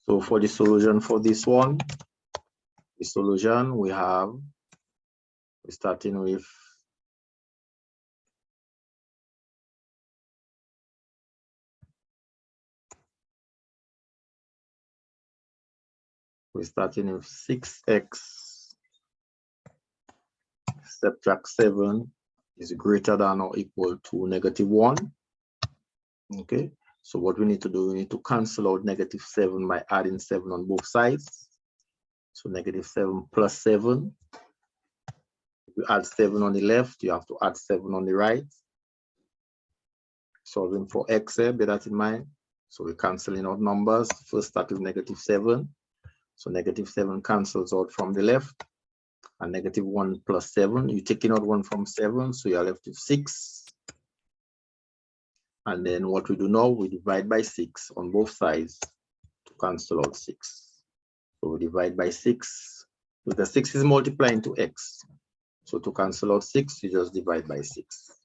So for the solution for this one, the solution we're starting with we're starting with 6x subtract 7 is greater than or equal to -1. Okay, so what we need to do, we need to cancel out -7 by adding 7 on both sides. So -7 plus 7. If you add 7 on the left, you have to add 7 on the right. Solving for x here, bear that in mind. So we're canceling out numbers. First start with -7. So -7 cancels out from the left. And -1 plus 7, you're taking out 1 from 7, so you're left with 6. And then what we do now, we divide by 6 on both sides to cancel out 6. So we divide by 6. So the 6 is multiplying to x. So to cancel out 6, you just divide by 6.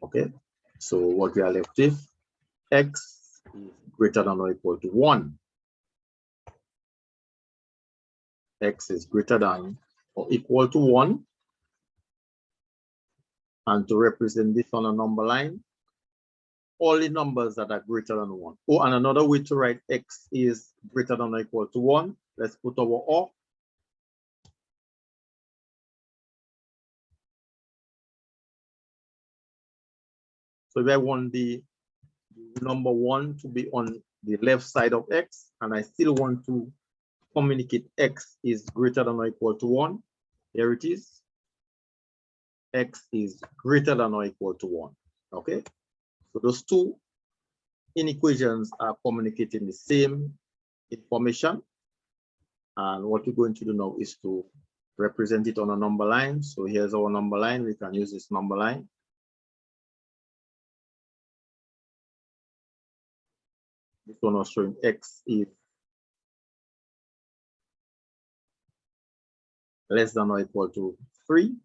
Okay, so what we are left with, x is greater than or equal to 1. X is greater than or equal to 1. And to represent this on a number line, all the numbers that are greater than 1. Oh, and another way to write x is greater than or equal to 1. Let's put our or. So if I want the number 1 to be on the left side of x, and I still want to communicate x is greater than or equal to 1, here it is. X is greater than or equal to 1. Okay, so those two inequations are communicating the same information. And what we're going to do now is to represent it on a number line. So here's our number line. We can use this number line. This one was showing x is less than or equal to 3.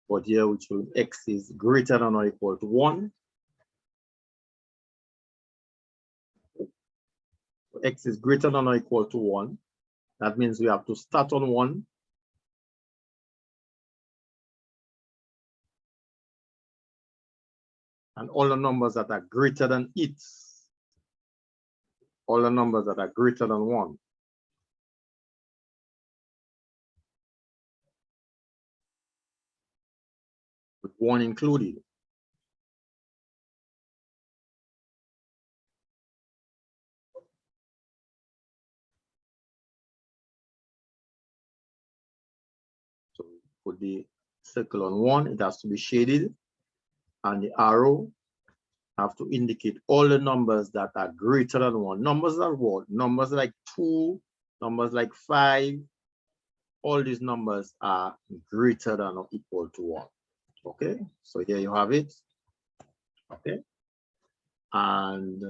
But here we show x is greater than or equal to 1. So x is greater than or equal to 1. That means we have to start on 1. And all the numbers that are greater than it, all the numbers that are greater than 1. With 1 included. So put the circle on 1, it has to be shaded, and the arrow have to indicate all the numbers that are greater than 1. Numbers are what? Numbers like 2, numbers like 5, all these numbers are greater than or equal to 1. Okay, so here you have it. Okay, and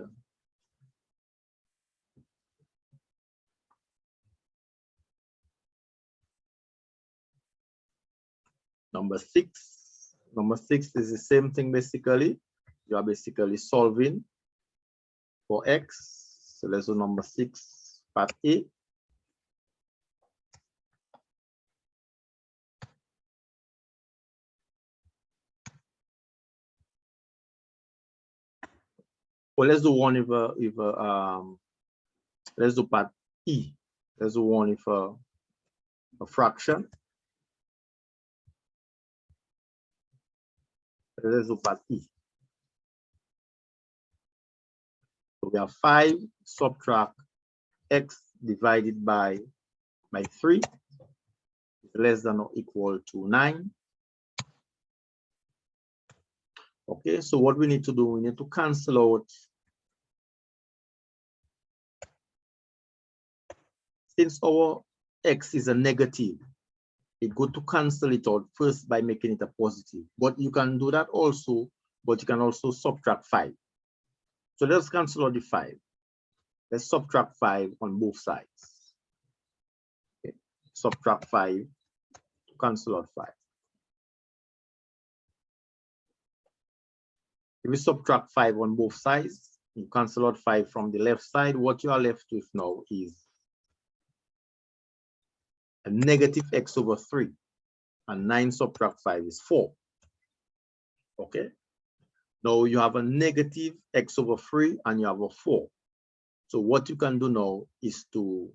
number 6. Number 6 is the same thing basically. You are basically solving for x. So let's do number 6, part A. Well, let's do one let's do part E. Let's do one if a fraction. Let's do part E. So we have 5 subtract x divided by 3 is less than or equal to 9. Okay, so what we need to do, we need to cancel out. Since our x is a negative, it's good to cancel it out first by making it a positive. But you can do that also, but you can also subtract 5. So let's cancel out the 5. Let's subtract 5 on both sides. Okay. Subtract 5 to cancel out 5. If we subtract 5 on both sides, You cancel out 5 from the left side. What you are left with now is a negative x over 3. And 9 subtract 5 is 4. Okay. Now you have a negative x over 3 and you have a 4. So what you can do now is to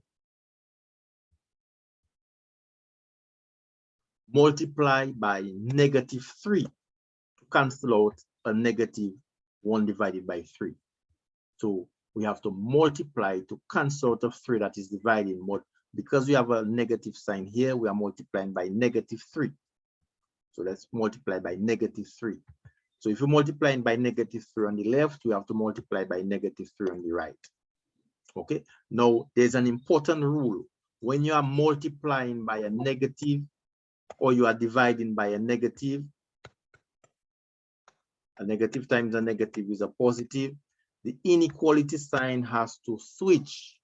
multiply by negative 3 to cancel out a negative 1 divided by 3. So we have to multiply to cancel out of 3 that is dividing. But because we have a negative sign here, we are multiplying by negative 3. So let's multiply by negative 3. So if you're multiplying by negative 3 on the left, you have to multiply by negative 3 on the right. Okay. Now there's an important rule. When you are multiplying by a negative or you are dividing by a negative times a negative is a positive, the inequality sign has to switch.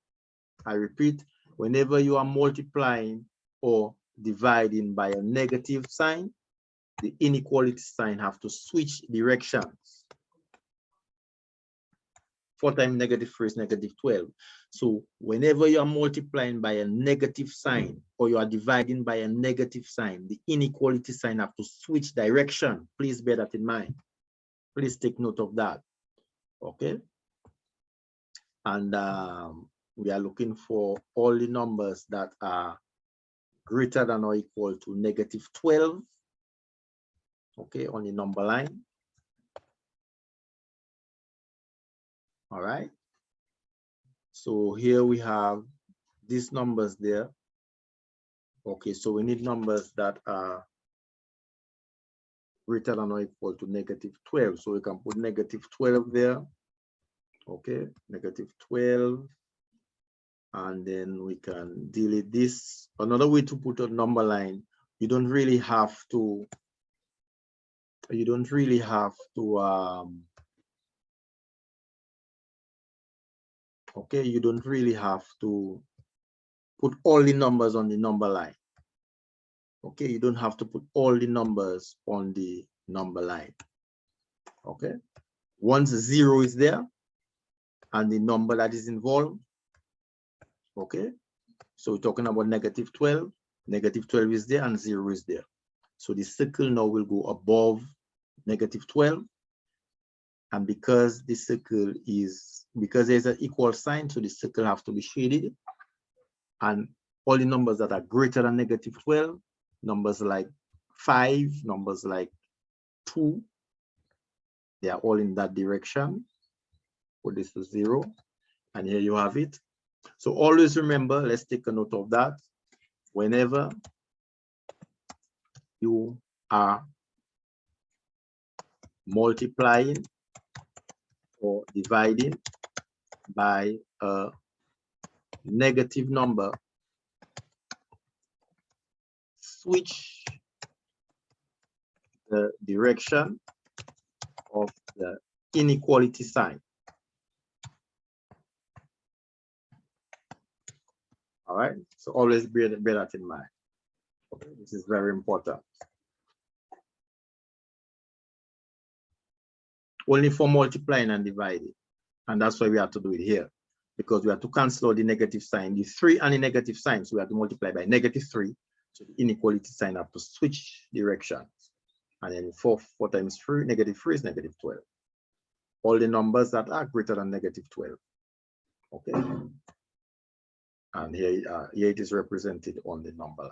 I repeat, whenever you are multiplying or dividing by a negative sign, the inequality sign have to switch directions. 4 times negative 3 is negative 12. So whenever you are multiplying by a negative sign or you are dividing by a negative sign, the inequality sign have to switch direction. Please bear that in mind. Please take note of that. Okay. And we are looking for all the numbers that are greater than or equal to negative 12. Okay, on the number line. All right. So here we have these numbers there. Okay, so we need numbers that are greater than or equal to negative 12. So we can put negative 12 there. Okay, negative 12. And then we can delete this. Another way to put a number line, you don't really have to okay, you don't really have to put all the numbers on the number line. Okay, you don't have to put all the numbers on the number line. Okay, once 0 is there and the number that is involved, okay, so we're talking about negative 12. Negative 12 is there and 0 is there. So the circle now will go above negative 12. And because the circle is, because there's an equal sign, so the circle have to be shaded. And all the numbers that are greater than negative 12, numbers like 5, numbers like 2, they are all in that direction. Put this to 0. And here you have it. So always remember, let's take a note of that. Whenever you are multiplying or dividing by a negative number, switch the direction of the inequality sign. All right, so always bear that in mind. Okay, this is very important. Only for multiplying and dividing. And that's why we have to do it here, because we have to cancel out the negative sign, the 3 and the negative sign. So we have to multiply by negative 3. So the inequality sign have to switch directions. And then 4 times 3, negative 3 is negative 12. All the numbers that are greater than negative 12. Okay. And here it is represented on the number line.